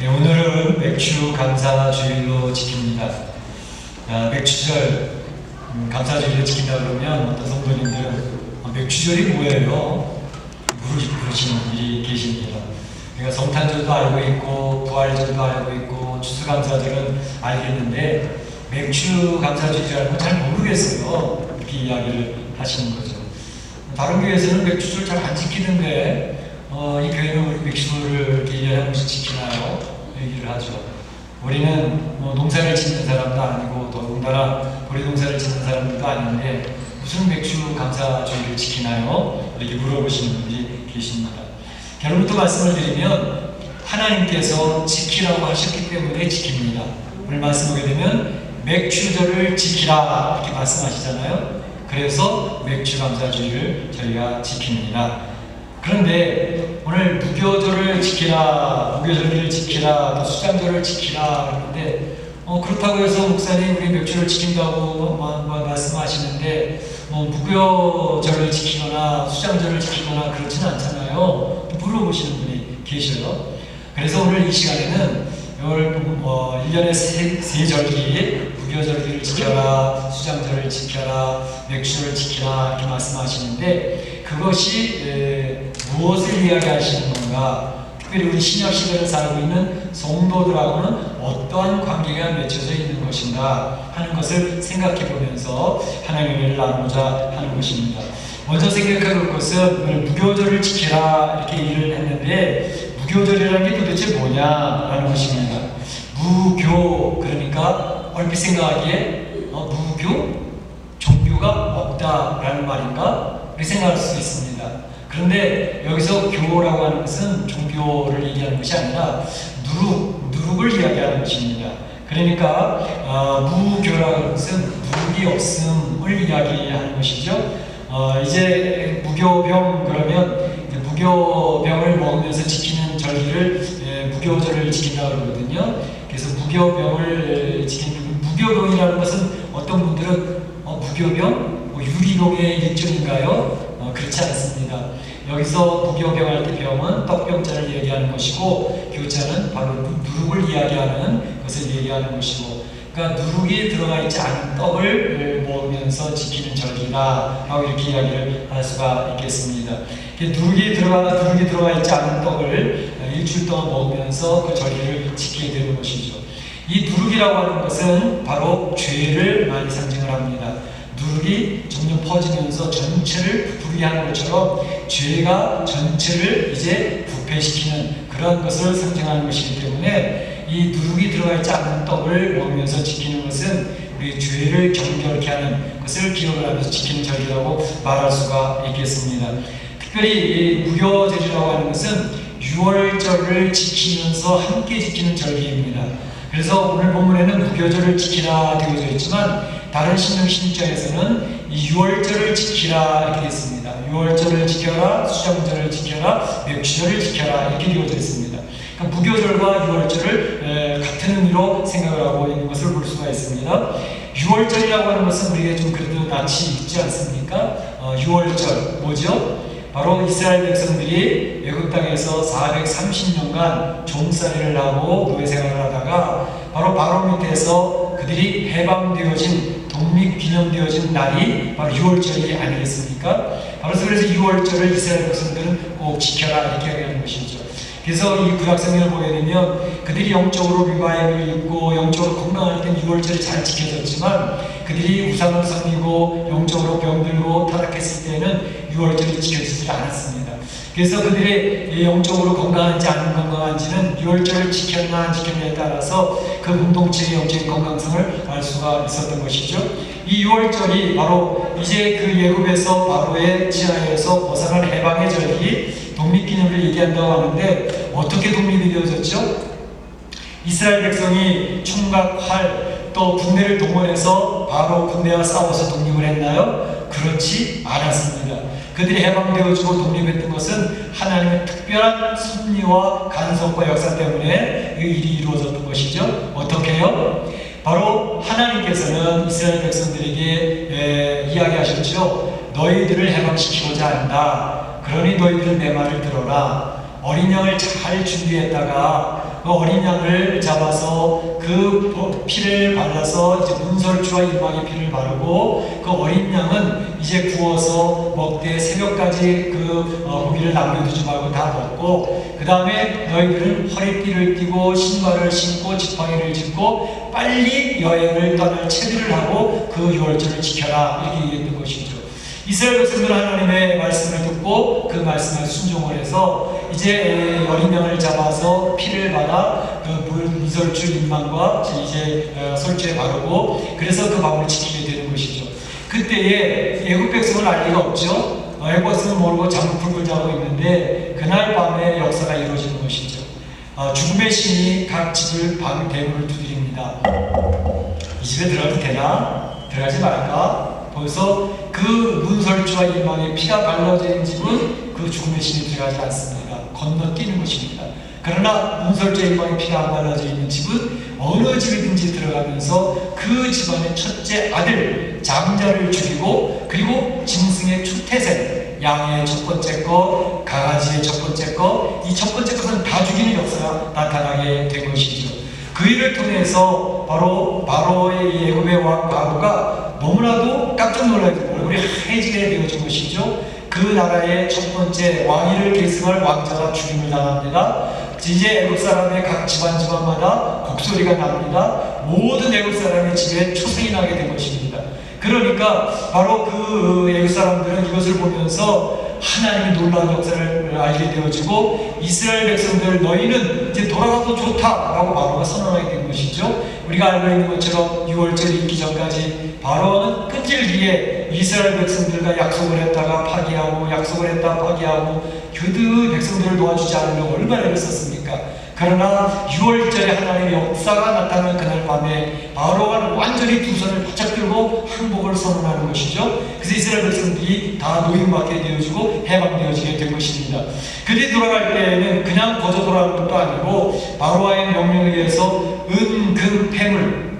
네, 오늘은 맥주 감사주일로 지킵니다. 맥주절 감사주일로 지킨다 그러면 어떤 성도님들은 맥주절이 뭐예요? 물으시는 분들이 계십니다. 그러니까 성탄절도 알고 있고 부활절도 알고 있고 추수감사절은 알겠는데 맥주 감사주일이라는 건 잘 모르겠어요. 이렇게 이야기를 하시는 거죠. 다른 교회에서는 맥주절 잘 안 지키는데 이 교회는 우리 맥주를 이렇게 1년에 한 번씩 지키나요? 얘기를 하죠. 우리는 농사를 짓는 사람도 아니고 더군다나 보리농사를 짓는 사람들도 아닌데 무슨 맥주 감사주일을 지키나요? 이렇게 물어보시는 분들이 계십니다. 결론부터 말씀을 드리면 하나님께서 지키라고 하셨기 때문에 지킵니다. 오늘 말씀 보게 되면 맥주절을 지키라 이렇게 말씀하시잖아요. 그래서 맥주 감사주일을 저희가 지킵니다. 그런데 오늘 무교절을 지키라, 무교절을 지키라, 또 수장절을 지키라 그러는데 그렇다고 해서 목사님 우리 맥주를 지킨다고 말씀하시는데 무교절을 지키거나 수장절을 지키거나 그렇지는 않잖아요. 물어보시는 분이 계셔요. 그래서 오늘 이 시간에는 1년에 세 절기, 무교절기를 지켜라, 수장절을 지켜라, 맥주를 지키라 이렇게 말씀하시는데 그것이 무엇을 이야기하시는 건가? 특별히 우리 신약 시대를 살고 있는 성도들하고는 어떠한 관계가 맺혀져 있는 것인가 하는 것을 생각해 보면서 하나님을 나누고자 하는 것입니다. 먼저 생각해 볼 것은 오늘 무교절을 지키라 이렇게 일을 했는데 무교절이라는 게 도대체 뭐냐라는 것입니다. 무교 그러니까 얼핏 생각하기에 무교? 종교가 없다라는 말인가? 그렇게 생각할 수 있습니다. 그런데 여기서 교라고 하는 것은 종교를 얘기하는 것이 아니라 누룩을 이야기하는 것입니다. 그러니까 무교라고 하는 것은 누룩이 없음을 이야기하는 것이죠. 이제 무교병 그러면 무교병을 먹으면서 지키는 절기를 무교절을 지킨다고 그러거든요. 그래서 무교병을 지키는 무교병이라는 것은 어떤 분들은 무교병? 유리병의 일종인가요? 그렇지 않습니다. 여기서 무교병 할 때 병은 떡병자를 얘기하는 것이고 교자는 바로 누룩을 이야기하는 것을 얘기하는 것이고 그러니까 누룩이 들어가 있지 않은 떡을 먹으면서 지키는 절기다 라고 이렇게 이야기를 할 수가 있겠습니다. 누룩이 들어가 있지 않은 떡을 일주일 동안 먹으면서 그 절기를 지키게 되는 것이죠. 이 누룩이라고 하는 것은 바로 죄를 많이 상징을 합니다. 누룩이 점점 퍼지면서 전체를 부풀게 하는 것처럼 죄가 전체를 이제 부패시키는 그런 것을 상징하는 것이기 때문에 이 누룩이 들어가 있지 않은 떡을 먹으면서 지키는 것은 우리 죄를 경결케 하는 것을 기억을 하면서 지키는 절기라고 말할 수가 있겠습니다. 특별히 이 무교절이라고 하는 것은 6월절을 지키면서 함께 지키는 절기입니다. 그래서 오늘 본문에는 무교절을 지키라 되어져 있지만 다른 신명 16장에서는 이 6월절을 지키라 이렇게 되어 있습니다. 6월절을 지켜라, 수장절을 지켜라, 맥주절을 지켜라 이렇게 되어져 있습니다. 그러니까 무교절과 6월절을 같은 의미로 생각을 하고 있는 것을 볼 수가 있습니다. 6월절이라고 하는 것은 우리가 좀 그래도 낯이 익지 않습니까? 6월절 뭐죠? 바로 이스라엘 백성들이 애굽 땅에서 430년간 종살이를 하고 노예 생활을 하다가 바로 밑에서 그들이 해방되어진 독립기념되어진 날이 바로 6월절이 아니겠습니까? 바로 그래서 6월절을 이스라엘 백성들은 꼭 지켜라 이렇게 하는 것이죠. 그래서 이 구약성경을 보게 되면 그들이 영적으로 리바이벌을 입고 영적으로 건강할 땐 6월절이 잘 지켜졌지만 그들이 우상을 섬기고 영적으로 병들고 타락했을 때는 6월절이 지켜지지 않았습니다. 그래서 그들이 영적으로 건강한지 안 건강한지는 6월절을 지켰나 안 지켰냐에 따라서 그 공동체의 영적인 건강성을 알 수가 있었던 것이죠. 이 6월절이 바로 이제 그 예굽에서 바로의 지하에서 벗어난 해방의 절기 독립기념을 얘기한다고 하는데 어떻게 독립이 되어졌죠? 이스라엘 백성이 총각, 활, 또 군대를 동원해서 바로 군대와 싸워서 독립을 했나요? 그렇지 않았습니다. 그들이 해방되어지고 독립했던 것은 하나님의 특별한 섭리와 간섭과 역사 때문에 이 일이 이루어졌던 것이죠. 어떻게 해요? 바로 하나님께서는 이스라엘 백성들에게 이야기하셨죠. 너희들을 해방시키고자 한다. 그러니 너희들은 내 말을 들어라. 어린 양을 잘 준비했다가 그 어린 양을 잡아서 그 피를 발라서 이제 문설주와 일망의 피를 바르고 그 어린 양은 이제 구워서 먹되 새벽까지 그 고기를 남겨두지 말고 다 먹고 그 다음에 너희들은 허리띠를 띠고 신발을 신고 지팡이를 짚고 빨리 여행을 떠날 채비를 하고 그 유월절을 지켜라 이렇게 얘기했던 것이죠. 이스라엘 백성들은 하나님의 말씀을 듣고 그 말씀에 순종을 해서 이제 어린 양을 잡아서 피를 받아 그 문설주 인망과 이제 설주에 바르고 그래서 그 밤을 지키게 되는 것이죠. 그때에 애국 백성은 알 리가 없죠. 애국 백성은 모르고 장풍을 자고 있는데 그날 밤에 역사가 이루어지는 것이죠. 죽음의 신이 각 집을 대문을 두드립니다. 이 집에 들어가도 되나? 들어가지 말까? 벌써 그 문설주와 일망의 피가 발라져 있는 집은 그 죽음의 신이 들어가지 않습니다. 건너뛰는 것입니다. 그러나 문설주와 일망의 피가 안 발라져 있는 집은 어느 집이든지 들어가면서 그 집안의 첫째 아들 장자를 죽이고 그리고 짐승의 초태생 양의 첫 번째 것, 강아지의 첫 번째 것, 이 첫 번째 것은 다 죽이는 역사가 나타나게 된 것이죠. 그 일을 통해서 바로의 이 애굽의 왕 바로가 너무나도 깜짝 놀라게 되고 얼굴이 하얘지게 되어진 것이죠. 그 나라의 첫 번째 왕위를 계승할 왕자가 죽임을 당합니다. 이제 애굽 사람의 각 집안마다 곡소리가 납니다. 모든 애굽 사람의 집에 초생이 나게 된 것입니다. 그러니까 바로 그 애굽 사람들은 이것을 보면서 하나님의 놀라운 역사를 알게 되어지고 이스라엘 백성들 너희는 이제 돌아가도 좋다라고 바로가 선언하게 된 것이죠. 우리가 알고 있는 것처럼 6월절이 있기 전까지 바로는 끈질기게 이스라엘 백성들과 약속을 했다가 파기하고 약속을 했다가 파기하고 그 백성들을 도와주지 않으려고 얼마나 애썼습니까? 그러나 6월절에 하나님의 역사가 나타나는 그날 밤에 바로가 완전히 두 손을 바짝 들고 항복을 선언하는 것이죠. 그래서 이스라엘 백성들이 다 노임받게 되어지고 해방되어지게 된 것입니다. 그들이 돌아갈 때에는 그냥 거저 돌아가는 것도 아니고 바로와의 명령에 의해서 은, 금, 폐물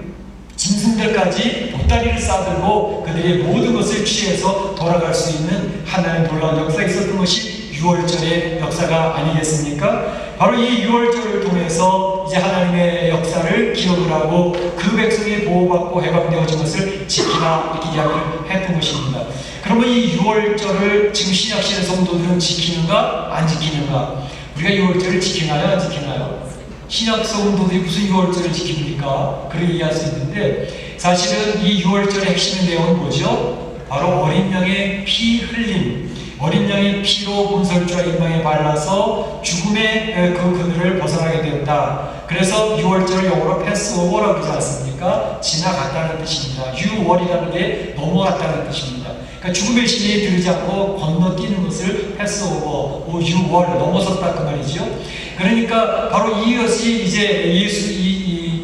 짐승들까지 보따리를 싸들고 그들의 모든 것을 취해서 돌아갈 수 있는 하나님의 놀라운 역사가 있었던 것이 6월절의 역사가 아니겠습니까? 바로 이 6월절을 통해서 이제 하나님의 역사를 기억을 하고 그 백성이 보호받고 해방되어진 것을 지키라 이렇게 이야기를 했던 것입니다. 그러면 이 6월절을 지금 신약시대 성도들은 지키는가 안 지키는가? 우리가 6월절을 지키나요 안 지키나요? 신약 성도들이 무슨 6월절을 지킵니까? 그렇게 이해할 수 있는데 사실은 이 6월절의 핵심 내용은 뭐죠? 바로 어린 양의 피 흘림, 어린 양의 피로 문설주와 일망에 발라서 죽음의 그 그늘을 벗어나게 되었다. 그래서 6월절을 영어로 패스오버라고 하지 않습니까? 지나갔다는 뜻입니다. 6월이라는 게 넘어갔다는 뜻입니다. 그러니까 죽음의 신이 들지 않고 건너뛰는 것을 패스오버, 6월 넘어섰다 그 말이죠. 그러니까 바로 이것이 이제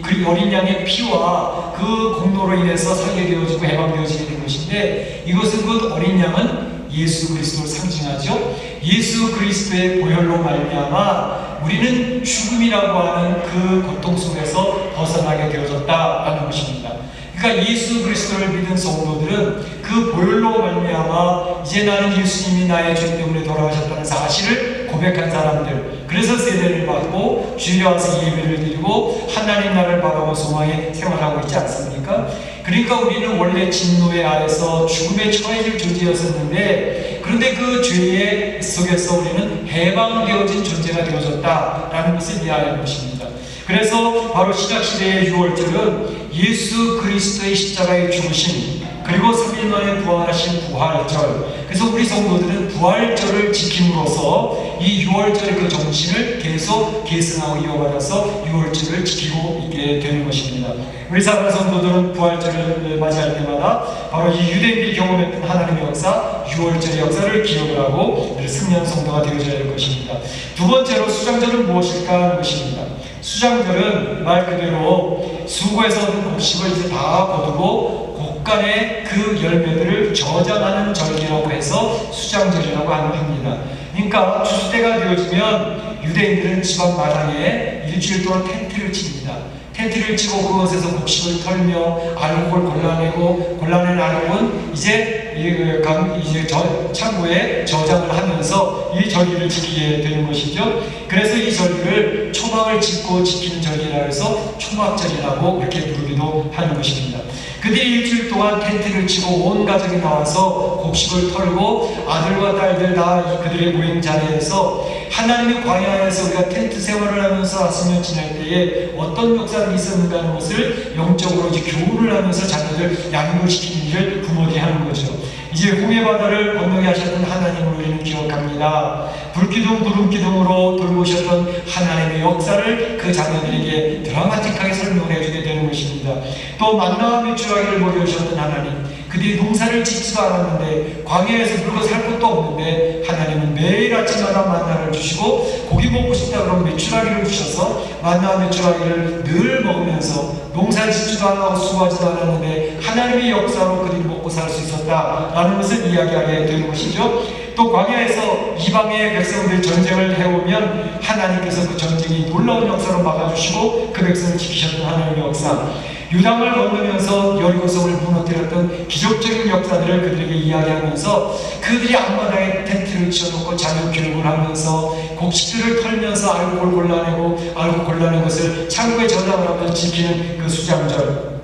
그 어린 양의 피와 그 공로로 인해서 살게 되어지고 해방되어지게 된 것인데 이것은 그 어린 양은 예수 그리스도를 상징하죠. 예수 그리스도의 보혈로 말미암아 우리는 죽음이라고 하는 그 고통 속에서 벗어나게 되어졌다라는 것입니다. 그러니까 예수 그리스도를 믿은 성도들은 그 보혈로 말미암아 이제 나는 예수님이 나의 죄 때문에 돌아가셨다는 사실을 고백한 사람들, 그래서 세례를 받고 주일에 와서 예배를 드리고 하나님 나라를 바라고 소망에 생활하고 있지 않습니까? 그러니까 우리는 원래 진노의 아래서 죽음에 처해질 존재였었는데 그런데 그 죄의 속에서 우리는 해방되어진 존재가 되어졌다라는 것을 이해하는 것입니다. 그래서 바로 신약시대의 6월절은 예수 그리스도의 십자가의 죽으심 그리고 3일 만에 부활하신 부활절, 그래서 우리 성도들은 부활절을 지킴으로써 이 6월절의 그 정신을 계속 계승하고 이어받아서 6월절을 지키고 있게 되는 것입니다. 우리 사랑하는 성도들은 부활절을 맞이할 때마다 바로 이 유대인들이 경험했던 하나님의 역사, 6월절의 역사를 기억을 하고 늘 승리한 성도가 되어져야 할 것입니다. 두 번째로 수장절은 무엇일까 하는 것입니다. 수장절은 말 그대로 수고에서 얻은 곡식을 이제 다 거두고 곡간의 그 열매들을 저장하는 절기라고 해서 수장절이라고 합니다. 그러니까 추수때가 되어지면 유대인들은 지방 마당에 일주일 동안 텐트를 칩니다. 텐트를 치고 그것에서 곡식을 털며 알곡을 골라내고 골라낸 알곡은 이제 이제 창고에 저장을 하면서 이 절기를 지키게 되는 것이죠. 그래서 이 절기를 초막을 짓고 지키는 절기라 해서 초막절이라고 그렇게 부르기도 하는 것입니다. 그들이 일주일 동안 텐트를 치고 온 가족이 나와서 곡식을 털고 아들과 딸들 다 그들의 모임 자리에서 하나님의 광야에서 우리가 텐트 생활을 하면서 40년 지날 때에 어떤 역사가 있었는가 하는 것을 영적으로 이제 교훈을 하면서 자녀들 양육을 시키는 일을 부모들이 하는 거죠. 이제 홍해 바다를 건너게 하셨던 하나님을 우리는 기억합니다. 불기둥 구름기둥으로 돌보셨던 하나님의 역사를 그 자녀들에게 드라마틱하게 설명을 해주게 되는 것입니다. 또 만나와 메추라기를 먹여주셨던 하나님, 그들이 농사를 짓지도 않았는데 광야에서 물고 살 것도 없는데 하나님은 매일 아침마다 만나를 주시고 고기 먹고 싶다 그러면 메추라기를 주셔서 만나와 메추라기를 늘 먹으면서 농사 짓지도 않고 수고하지도 않았는데 하나님의 역사로 그들이 먹고 살 수 있었다라는 것을 이야기하게 되는 것이죠. 또 광야에서 이방의 백성들 전쟁을 해오면 하나님께서 그 전쟁이 놀라운 역사로 막아주시고 그 백성을 지키셨던 하나님의 역사, 유당을 건너면서 여리고성을 무너뜨렸던 기적적인 역사들을 그들에게 이야기하면서 그들이 앞마당에 텐트를 치워놓고 자녀 교육을 하면서 곡식들을 털면서 알곡을 골라내고 알곡 골라낸 것을 창고에 저장을 하면서 지키는 그 수장절,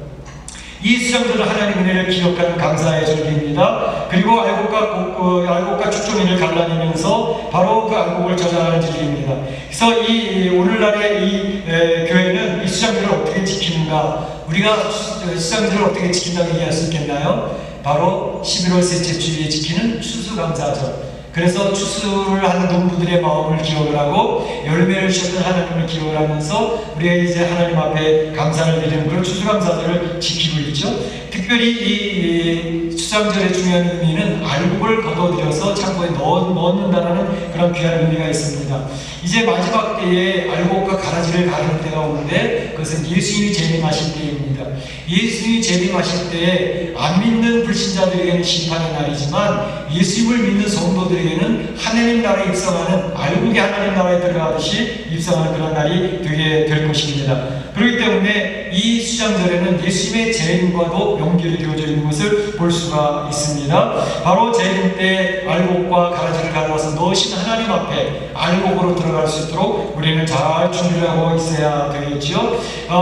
이 수장절은 하나님의 은혜를 기억하는 감사의 절기입니다. 그리고 알곡과 축종인을 갈라내면서 바로 그 알곡을 저장하는 절기입니다. 그래서 이 오늘날의 이 교회는 이 수장절을 어떻게 지키는가, 우리가 수장절을 어떻게 지킨다고 얘기할 수 있겠나요? 바로 11월 셋째 주일에 지키는 추수감사절. 그래서 추수를 하는 농부들의 마음을 기억을 하고 열매를 주셨던 하나님을 기억을 하면서 우리가 이제 하나님 앞에 감사를 드리는 그런 추수감사절을 지키고 있죠. 특별히 이 추수감절의 중요한 의미는 알곡을 걷어들여서 창고에 넣는다는 그런 귀한 의미가 있습니다. 이제 마지막 때에 알곡과 가라지를 가르는 때가 오는데 그것은 예수님이 재림하실 때입니다. 예수님이 재림하실 때 안 믿는 불신자들에게는 심판의 날이지만 예수님을 믿는 성도들에게는 하나님 나라에 입성하는, 알곡이 하나님 나라에 들어가듯이 입성하는 그런 날이 되게 될 것입니다. 그렇기 때문에 이 수장절에는 예수님의 재림과도 연결이 되어져 있는 것을 볼 수가 있습니다. 바로 재림 때 알곡과 가라지를 갈라서 넣으신 하나님 앞에 알곡으로 들어갈 수 있도록 우리는 잘 준비를 하고 있어야 되겠죠.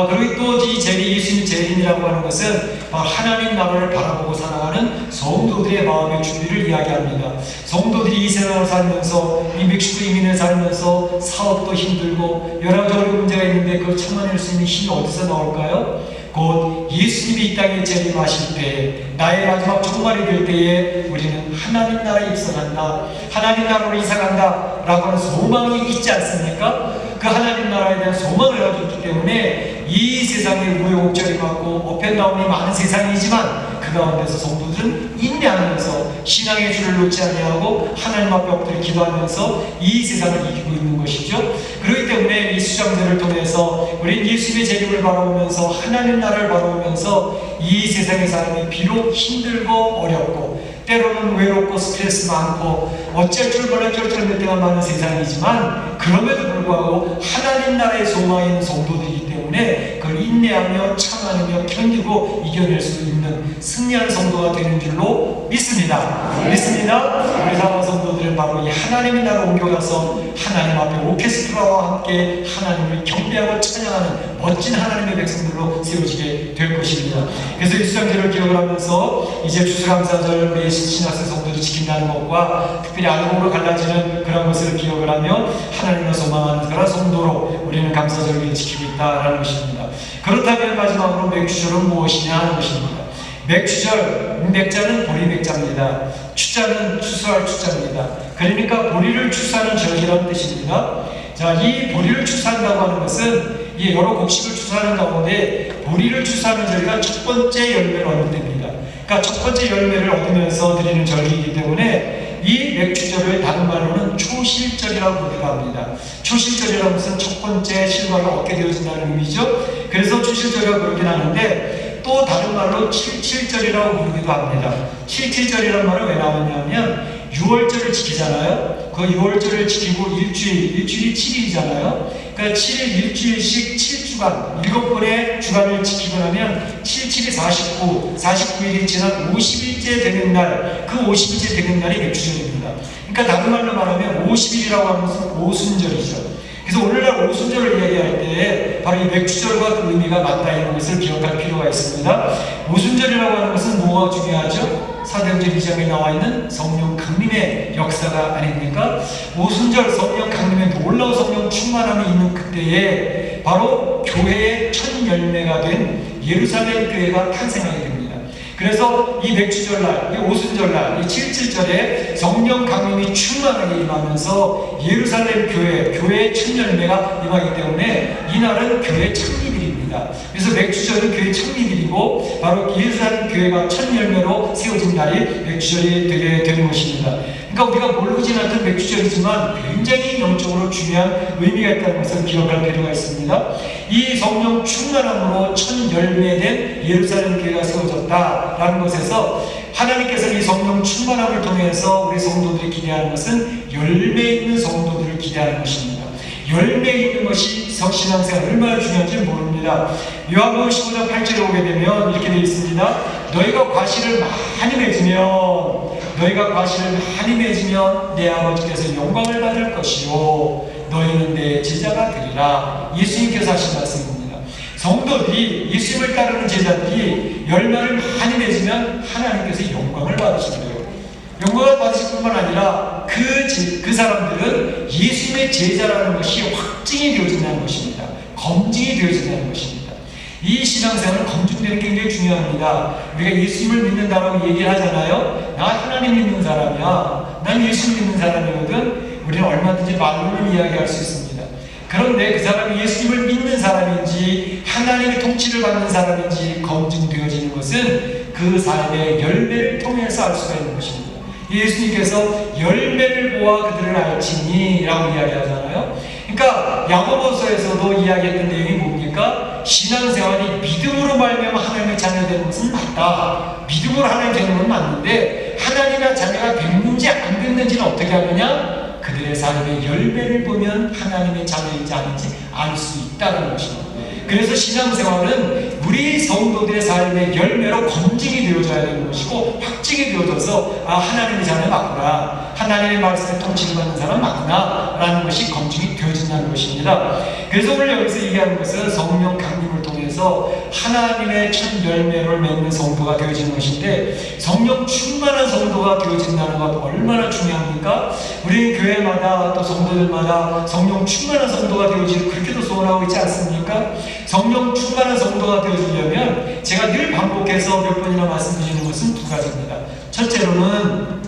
그리고 또 이 예수님 재림이라고 하는 것은 하나님 나라를 바라보고 살아가는 성도들의 마음의 준비를 이야기합니다. 성도들이 이 세상을 살면서 이 멕시코 이민을 살면서 사업도 힘들고 여러 가지 어려운 문제가 있는데 그걸 참아낼 수 있는 힘이 어디서 나올까요? 곧 예수님이 이 땅에 재림하실 때, 나의 마지막 종말이 될 때에 우리는 하나님 나라에 입성한다, 하나님 나라로 이사간다 라고 하는 소망이 있지 않습니까? 그 하나님 나라에 대한 소망을 가지고 있기 때문에 이 세상에 우여곡절이 많고 업앤다운이 많은 세상이지만 그 가운데서 성도들은 인내하면서 신앙의 줄을 놓지 아니하고 하나님 앞에 엎드려 기도하면서 이 세상을 이기고 있는 것이죠. 그렇기 때문에 이 수장절을 통해서 우리는 예수님의 재림을 바라보면서 하나님 나라를 바라보면서 이 세상의 사람이 비록 힘들고 어렵고 때로는 외롭고 스트레스 많고 어쩔 줄 몰라 쩔쩔 때가 많은 세상이지만 그럼에도 불구하고 하나님 나라의 소망이 있는 성도들이기 때문에 그걸 인내하며 참아내며 견디고 이겨낼 수 있는 승리한 성도가 되는 줄로 믿습니다. 믿습니다. 우리 사랑하는 성도들은 바로 이 하나님의 나라로 옮겨가서 하나님 앞에 오케스트라와 함께 하나님을 경배하고 찬양하는 멋진 하나님의 백성들로 세워지게 될 것입니다. 그래서 이 수장절을 기억을 하면서 이제 추수감사절 우리 신학생 성도들이 지킨다는 것과 특별히 알곡으로 갈라지는 그런 것을 기억을 하며 하나님을 소망하는 그런 성도로 우리는 감사절기를 지키고 있다는 것입니다. 그렇다면 마지막으로 맥주절은 무엇이냐 하는 것입니다. 맥주절, 맥자는 보리 맥자입니다. 추자는 추수할 추자입니다. 그러니까 보리를 추수하는 절기라는 뜻입니다. 자, 이 보리를 추수한다고 하는 것은 이 여러 곡식을 추수하는 가운데 보리를 추수하는 절기가 첫 번째 열매를 얻는 때입니다. 그러니까 첫 번째 열매를 얻으면서 드리는 절기이기 때문에 이 맥주절을 다른 말로는 초실절이라고 부르기도 합니다. 초실절이라는 것은 첫 번째 실과를 얻게 되어진다는 의미죠. 그래서 초실절이라고 부르긴 하는데 또 다른 말로 칠칠절이라고 부르기도 합니다. 칠칠절이라는 말은 왜 나오냐면 6월절을 지키잖아요. 그 6월절을 지키고 일주일이 7일이잖아요. 그러니까 7일 일주일씩 7주간 7번의 주간을 지키고 나면 7 77이 49, 49일이 지난 50일째 되는 날, 그 50일째 되는 날이 맥주절입니다. 그러니까 다른 말로 말하면 50일이라고 하는 것은 오순절이죠. 그래서 오늘날 오순절을 이야기할 때 바로 이 맥주절과 그 의미가 맞닿는 것을 기억할 필요가 있습니다. 오순절이라고 하는 것은 뭐가 중요하죠? 사도행전 2장에 나와 있는 성령 강림의 역사가 아닙니까? 오순절 성령 강림의 놀라운 성령 충만함이 있는 그때에 바로 교회의 첫 열매가 된 예루살렘 교회가 탄생하게 됩니다. 그래서 이 맥주절날, 이 오순절날, 이 77절에 성령 강림이 충만하게 임하면서 예루살렘 교회의 첫 열매가 임하기 때문에 이날은 교회 창립일입니다. 그래서 맥주절은 교회 창립일이고 바로 예루살렘 교회가 첫 열매로 세워진 날이 맥주절이 되게 되는 것입니다. 그러니까 우리가 모르고 지났던 맥주절이지만 굉장히 영적으로 중요한 의미가 있다는 것을 기억할 필요가 있습니다. 이 성령 충만함으로 첫 열매된 예루살렘 교회가 세워졌다라는 것에서 하나님께서 이 성령 충만함을 통해서 우리 성도들이 기대하는 것은 열매 있는 성도들을 기대하는 것입니다. 열매 있는 것이 신앙생활 얼마나 중요한지 모릅니다. 요한복음 15장 8절에 오게 되면 이렇게 되어 있습니다. 너희가 과실을 많이 맺으면 내 아버지께서 영광을 받을 것이요 너희는 내 제자가 되리라. 예수님께서 하신 말씀입니다. 성도들이 예수님을 따르는 제자들이 열매를 많이 맺으면 하나님께서 영광을 받으신대요. 영광을 받으실 뿐만 아니라 그 사람들은 예수님의 제자라는 것이 확증이 되어진다는 것입니다. 검증이 되어진다는 것입니다. 이 신앙생활은 검증되는 게 굉장히 중요합니다. 우리가 예수님을 믿는다라고 얘기를 하잖아요. 나 하나님 믿는 사람이야. 난 예수 믿는 사람이거든. 우리는 얼마든지 말로는 이야기할 수 있습니다. 그런데 그 사람이 예수님을 믿는 사람인지 하나님의 통치를 받는 사람인지 검증되어지는 것은 그 삶의 열매를 통해서 알 수가 있는 것입니다. 예수님께서 열매를 보아 그들을 알지니 라고 이야기하잖아요. 그러니까 야고보서에서도 이야기했던 내용이 뭡니까? 신앙생활이 믿음으로 말미암아 하나님의 자녀 되는 것은 맞다. 믿음으로 하나님 되는 건 맞는데 하나님의 자녀가 됐는지 안 됐는지는 어떻게 하느냐? 그들의 삶의 열매를 보면 하나님의 자녀인지 아닌지 알 수 있다는 것입니다. 그래서 신앙생활은 우리 성도들의 삶의 열매로 검증이 되어져야 되는 것이고 확증이 되어져서 하나님의 자녀 맞구나, 하나님의 말씀에 통치를 받는 사람 맞구나 라는 것이 검증이 되어진다는 것입니다. 그래서 오늘 여기서 얘기하는 것은 성령 강림을 통해서 하나님의 첫 열매를 맺는 성도가 되어지는 것인데 성령 충만한 성도가 되어진다는 것 얼마나 중요합니까? 우리 교회마다 또 성도들마다 성령 충만한 성도가 되어지는 그렇게도 소원하고 있지 않습니까? 성령 충만한 성도가 되어지려면 제가 늘 반복해서 몇 번이나 말씀드리는 것은 두 가지입니다. 첫째로는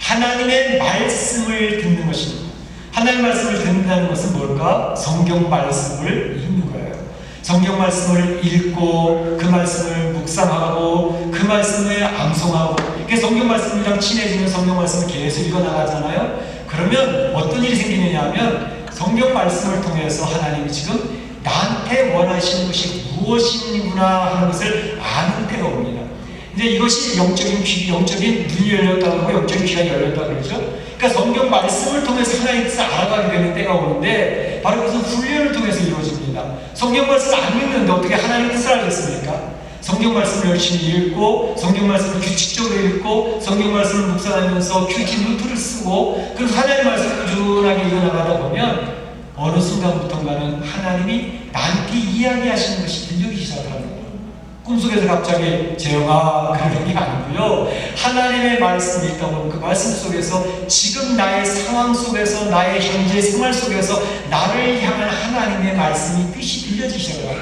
하나님의 말씀을 듣는 것입니다. 하나님의 말씀을 듣는다는 것은 뭘까? 성경 말씀을 읽는 거예요. 성경 말씀을 읽고 그 말씀을 묵상하고 그 말씀을 암송하고 이렇게 성경 말씀이랑 친해지면 성경 말씀을 계속 읽어나가잖아요. 그러면 어떤 일이 생기느냐 하면 성경 말씀을 통해서 하나님이 지금 나한테 원하시는 것이 무엇이구나 하는 것을 아는 때가 옵니다. 이제 이것이 영적인 귀, 영적인 눈이 열렸다고 하고 영적인 귀가 열렸다고 그러죠. 그러니까 성경 말씀을 통해서 하나님의 뜻을 알아가게 되는 때가 오는데 바로 그것은 훈련을 통해서 이루어집니다. 성경 말씀을 안 읽는데 어떻게 하나님의 뜻을 알겠습니까? 성경 말씀을 열심히 읽고 성경 말씀을 규칙적으로 읽고 성경 말씀을 묵상하면서 큐티 노트를 쓰고 그래서 하나님의 말씀을 꾸준하게 읽어나가다 보면 어느 순간부터인가는 하나님이 나한테 이야기하시는 것이 들리기 시작하는 거예요. 꿈속에서 갑자기 재영아 그러는 게 아니고요. 하나님의 말씀이 있다 보면 그 말씀 속에서 지금 나의 상황 속에서 나의 현재 생활 속에서 나를 향한 하나님의 말씀이 뜻이 들려지기 시작해요.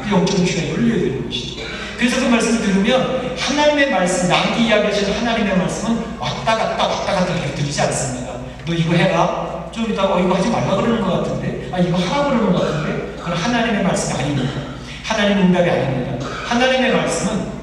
그 영적 귀가 열려야 되는 것이죠. 그래서 그 말씀을 들으면 하나님의 말씀, 나한테 이야기하시는 하나님의 말씀은 왔다 갔다 이렇게 들리지 않습니다. 너 이거 해라. 좀 이따가 이거 하지 말라 그러는 것 같은데 이거 하라 그러는 것 같은데 그건 하나님의 말씀이 아닙니다. 하나님의 응답이 아닙니다. 하나님의 말씀은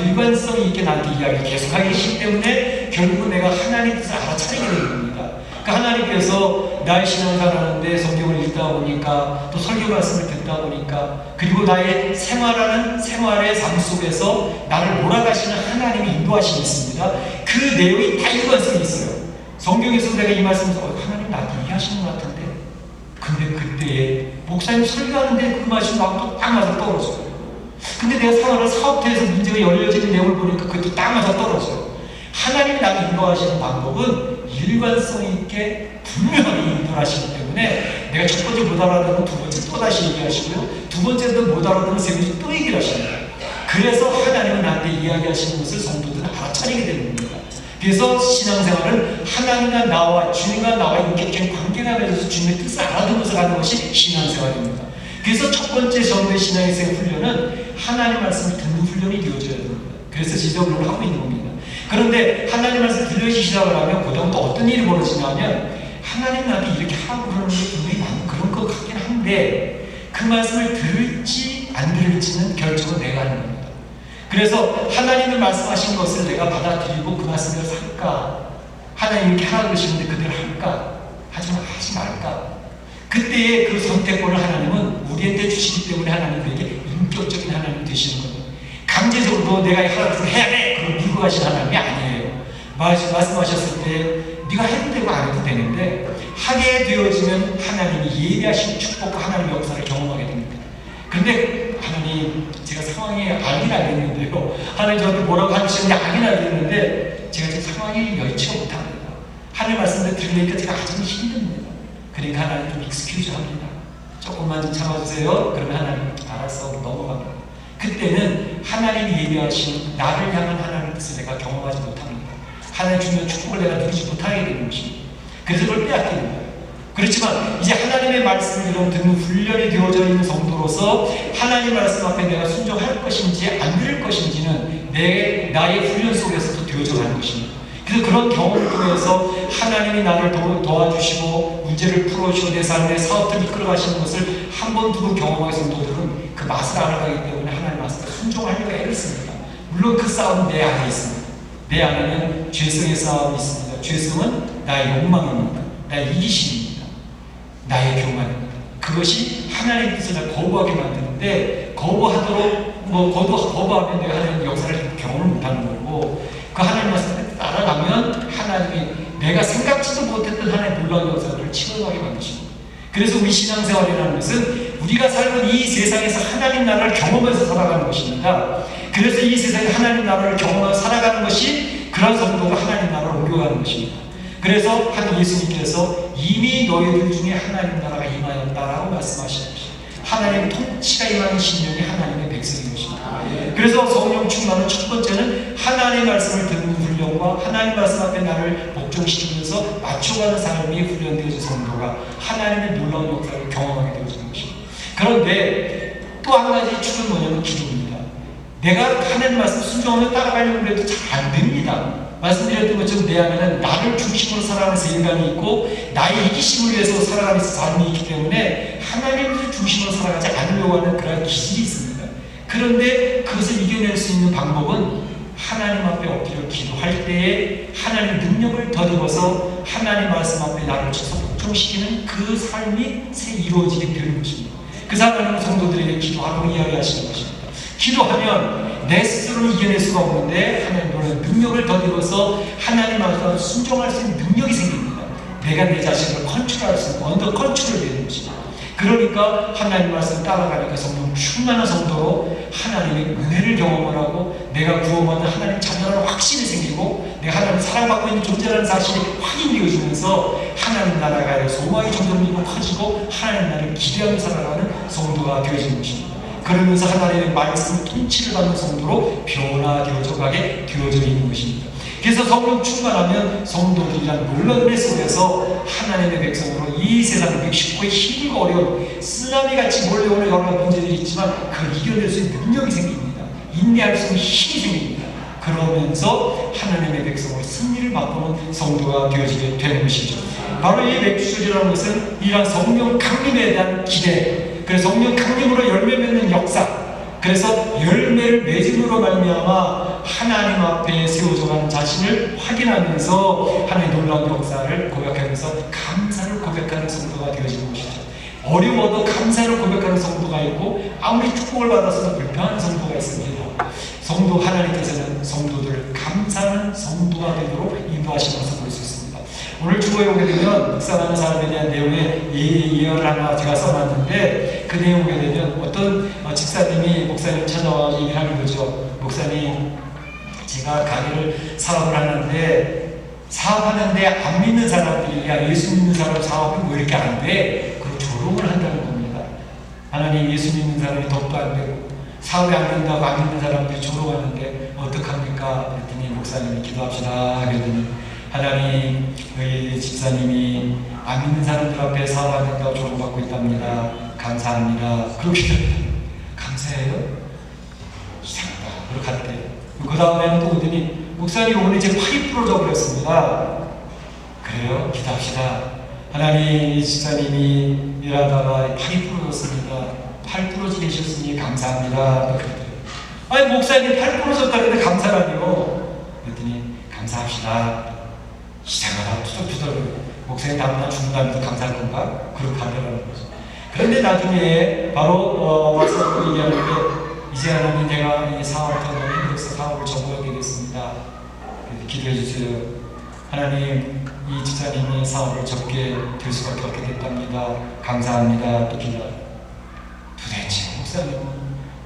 일관성이 있게 나한테 이야기를 계속하기 계시기 때문에 결국은 내가 하나님의 뜻을 알아차리게 되는 겁니다. 그러니까 하나님께서 나의 신앙생활 하는데 성경을 읽다 보니까 또 설교 말씀을 듣다 보니까 그리고 나의 생활의 삶 속에서 나를 몰아가시는 하나님의 인도하심이 있습니다. 그 내용이 다 일관성이 있어요. 성경에서 내가 이 말씀을 하나님 나한테 이해하시는 것 같은데 근데 그때에 목사님 설교하는데 그 말씀이 딱 맞아 떨어져요. 근데 내가 생활을 사업터에서 문제가 열려지는 내용을 보니까 그것도 딱 맞아 떨어져요. 하나님이 나를 인도하시는 방법은 일관성 있게 분명하게 인도하시기 때문에 내가 첫 번째 못 알아듣는 두 번째 또 다시 얘기하시고요. 두 번째도 못 알아듣는 세 번째 또 얘기를 하십니다. 그래서 하나님은 나한테 이야기하시는 것을 성도들은 알아차리게 되는 겁니다. 그래서 신앙생활은 하나님과 나와 주님과 나와 인격적인 관계가 맺어서 주님의 뜻을 알아두면서 가는 것이 신앙생활입니다. 그래서 첫 번째 전도의 신앙의 훈련은 하나님 말씀을 듣는 훈련이 되어져야 됩니다. 그래서 지도를 하고 있는 겁니다. 그런데 하나님 말씀 들려주기 시작을 하면 그다음부터 어떤 일이 벌어지냐면 하나님 나한테 이렇게 하고 그러는 게 분명히 많은 그런 것 같긴 한데 그 말씀을 들을지 안 들을지는 결정은 내가 하는 겁니다. 그래서 하나님이 말씀하신 것을 내가 받아들이고 그 말씀을 할까? 하나님이 이렇게 하라고 그러시는데 그대로 할까? 하지 말까? 그때의 그 선택권을 하나님은 우리한테 주시기 때문에 하나님에게 인격적인 하나님이 되시는 겁니다. 강제적으로 내가 하라고 해야 돼! 그럼 밀고 가신 하나님이 아니에요. 말씀하셨을 때 네가 해도 되고 안 해도 되는데 하게 되어지면 하나님이 예비하신 축복과 하나님의 역사를 경험하게 됩니다. 그런데 하나님 제가 상황이 알긴 알겠는데요. 하나님 저한테 뭐라고 하시는지 알긴 알겠는데 제가 지금 상황이 여의치가 못합니다. 하나님 말씀을 들으니까 제가 아주 힘듭니다. 그러니까 하나님 좀 익스큐즈 합니다. 조금만 좀 참아주세요. 그러면 하나님 알았어 넘어갑니다. 그때는 하나님이 예비하신 나를 향한 하나님의 뜻을 내가 경험하지 못합니다. 하나님 주면 축복을 내가 누리지 못하게 되는 것입니다. 그래서 그걸 빼앗기는 거예요. 그렇지만 이제 하나님의 말씀을 듣는 훈련이 되어져 있는 성도로서 하나님 말씀 앞에 내가 순종할 것인지 안 들을 것인지는 나의 훈련 속에서도 되어져 가는 것입니다. 그래서 그런 경험을 통해서 하나님이 나를 도와주시고 문제를 풀어주시고 내 삶의 사업을 이끌어가시는 것을 한 번, 두 번 경험하게 성도들은 그 맛을 알아가기 때문에 하나님 말씀에 순종하려고 애를 씁니다. 물론 그 싸움은 내 안에 있습니다. 내 안에는 죄성의 싸움이 있습니다. 죄성은 나의 욕망입니다. 나의 이기심입니다. 나의 교만입니다. 그것이 하나님의 뜻을 거부하게 만드는데 거부하면 내가 하나님의 역사를 경험을 못하는 거고 그 하나님 말씀을 따라가면 하나님이 내가 생각지도 못했던 하나님의 놀라운 역사를 치러가게 만드십니다. 그래서 우리 신앙생활이라는 것은 우리가 살고 이 세상에서 하나님 나라를 경험해서 살아가는 것입니다. 그래서 이 세상에 하나님 나라를 경험하며 살아가는 것이 그런 성도가 하나님 나라를 옮겨가는 것입니다. 그래서 한 예수님께서 이미 너희들 중에 하나님 나라가 임하였다라고 말씀하시는 것입니다. 하나님의 통치가 임하는 신령이 하나님의 백성인 것입니다. 그래서 성령 충만은 첫 번째는 하나님의 말씀을 듣는 훈련과 하나님의 말씀 앞에 나를 복종시키면서 맞춰가는 삶이 훈련되어진 성도가 하나님의 놀라운 역사를 경험하게 되어지는 것입니다. 그런데 또 한 가지 축은 뭐냐면 기도입니다. 내가 하나님 말씀 순종하며 따라가려고 해도 잘 안 됩니다. 말씀드렸던 것처럼 내 안에는 나를 중심으로 살아가는 세계관이 있고 나의 이기심을 위해서 살아가는 삶이 있기 때문에 하나님을 중심으로 살아가지 않으려고 하는 그런 기질이 있습니다. 그런데 그것을 이겨낼 수 있는 방법은 하나님 앞에 엎드려 기도할 때에 하나님의 능력을 덧입어서 하나님 말씀 앞에 나를 쳐서 복종시키는 그 삶이 이루어지게 되는 것입니다. 그래서 하나님은 성도들에게 기도하라고 이야기하시는 것입니다. 기도하면 내 스스로는 이겨낼 수가 없는데 하나님은 능력을 덧입어서 하나님 말씀에 순종할 수 있는 능력이 생깁니다. 내가 내 자신을 컨트롤할 수 있는 언더 컨트롤이 되는 것입니다. 그러니까 하나님 말씀 따라가니까 성령 충만한 성도로 하나님의 은혜를 경험을 하고 내가 구원받는 하나님 자녀라는 확신이 생기고 내가 하나님 사랑받고 있는 존재라는 사실이 확인되어지면서 하나님 나라가 소망이 점점 커지고 하나님 나라를 기대하며 살아가는 성도가 되어지는 것입니다. 그러면서 하나님의 말씀 통치를 받는 성도로 변화되어져 가게 되어져 있는 것입니다. 그래서 성령 충만하면 성도들이란 놀라운 은혜 속에서 하나님의 백성으로 이 세상 멕시코의 힘들고 어려운 쓰나미같이 몰려오는 여러 문제들이 있지만 그걸 이겨낼 수 있는 능력이 생깁니다. 인내할 수 있는 힘이 생깁니다. 그러면서 하나님의 백성으로 승리를 맛보는 성도가 되어지게 되는 것이죠. 바로 이 맥주쇼즈라는 것은 이러한 성령 강림에 대한 기대, 그래서 성령 강림으로 열매 맺는 역사, 그래서 열매를 맺음으로 말미암아 하나님 앞에 세워져가는 자신을 확인하면서 하나님의 놀라운 역사를 고백하면서 감사를 고백하는 성도가 되어지는 것이죠. 어려워도 감사를 고백하는 성도가 있고 아무리 축복을 받아서도 불평하는 성도가 있습니다. 성도 하나님께서는 성도들을 감사하는 성도가 되도록 인도하시는 것을 볼 수 있습니다. 오늘 주보에 오게 되면 묵상하는 사람에 대한 내용의 예언을 하나 제가 써놨는데 그 내용에 보게 되면 어떤 목사님 찾아와 얘기를 하는 거죠. 목사님, 제가 가게를 사업을 하는데 안 믿는 사람들이, 야, 예수 믿는 사람 사업이 왜 이렇게 안 돼? 그리고 조롱을 한다는 겁니다. 하나님, 예수 믿는 사람이 덕도 안 되고 사업이 안 된다고 안 믿는 사람들이 조롱하는데 어떡합니까? 그랬더니 목사님이 기도합시다. 그랬더니 하나님, 저희 집사님이 안 믿는 사람들 앞에 사업 안 된다고 조롱받고 있답니다. 감사합니다. 그렇게 감사해요? 이상하다. 그렇게 갔대요. 그 다음에는 또 오더니 목사님 오늘 이제 팔이 부러져 버렸습니다. 그래요? 기도합시다. 하나님, 이 집사님이 일하다가 팔이 부러졌습니다. 팔 부러지게 해주셨으니 감사합니다. 그랬더니 아니, 목사님 팔 부러졌다는데 감사라니요? 그랬더니 감사합시다. 이상하다. 투덜투덜. 목사님 다음날 죽는다면서 감사할 건가? 그렇게 하더라는 거죠. 그런데 나중에 바로 와서 얘기하는데, 이제 하나님, 내가 이 사업부터 너무 힘들어서 사업을 접어야 되겠습니다. 기도해 주세요. 하나님, 이 집사님이 사업을 접게 될 수밖에 없게 됐답니다. 감사합니다. 또 기도. 도대체 목사님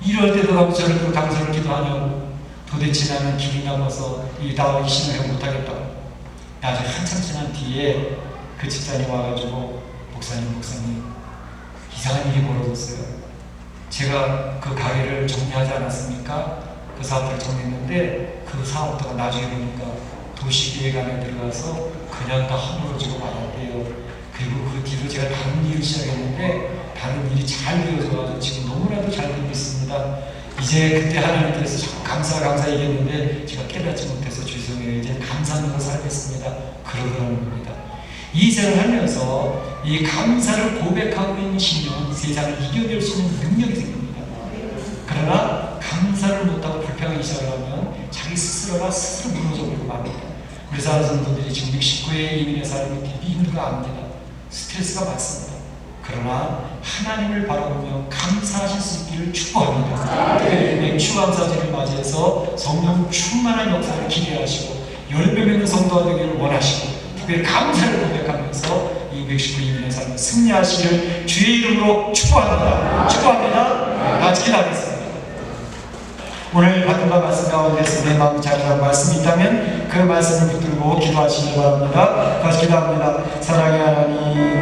이럴 때도 가고 저럴 때도 감사를 기도하냐고. 도대체 나는 길이 남아서 이 나오기 신을 못하겠다고. 나중에 한참 지난 뒤에 그 집사님 와가지고 목사님 이상한 일이 벌어졌어요. 제가 그 가게를 정리하지 않았습니까? 그 사업을 정리했는데 그 사업부터가 나중에 보니까 도시계획안에 들어가서 그냥 다 허물어지고 말았대요. 그리고 그 뒤로 제가 다른 일을 시작했는데 다른 일이 잘 되어져가지고 지금 너무나도 잘 되고 있습니다. 이제 그때 하나님께서 자꾸 감사 얘기했는데 제가 깨닫지 못해서 죄송해요. 이제 감사하면서 살겠습니다. 그러더라는 겁니다. 이 생을 하면서 이 감사를 고백하고 있는 신령은 세상을 이겨낼 수 있는 능력이 생깁니다. 그러나 감사를 못하고 불평하기 시작하면 자기 스스로 무너져버리고 맙니다. 우리 사는 성도들이 지금 69회 이민의 삶이 되게 힘든 거 압니다. 스트레스가 많습니다. 그러나 하나님을 바라보며 감사하실 수 있기를 축복합니다. 맥주감사절을 맞이해서 성령 충만한 역사를 기대하시고 10배 되는 성도가 되기를 원하시고 특별히 감사를 고백하면서 이 멕시코 이민의 삶을 승리하시를 주의 이름으로 축복합니다. 같이 기도하겠습니다. 오늘 받은 바 말씀 가운데서 내 마음이 자기한 말씀이 있다면 그 말씀을 붙들고 기도하시기 바랍니다. 같이 기도합니다. 사랑의 하나님,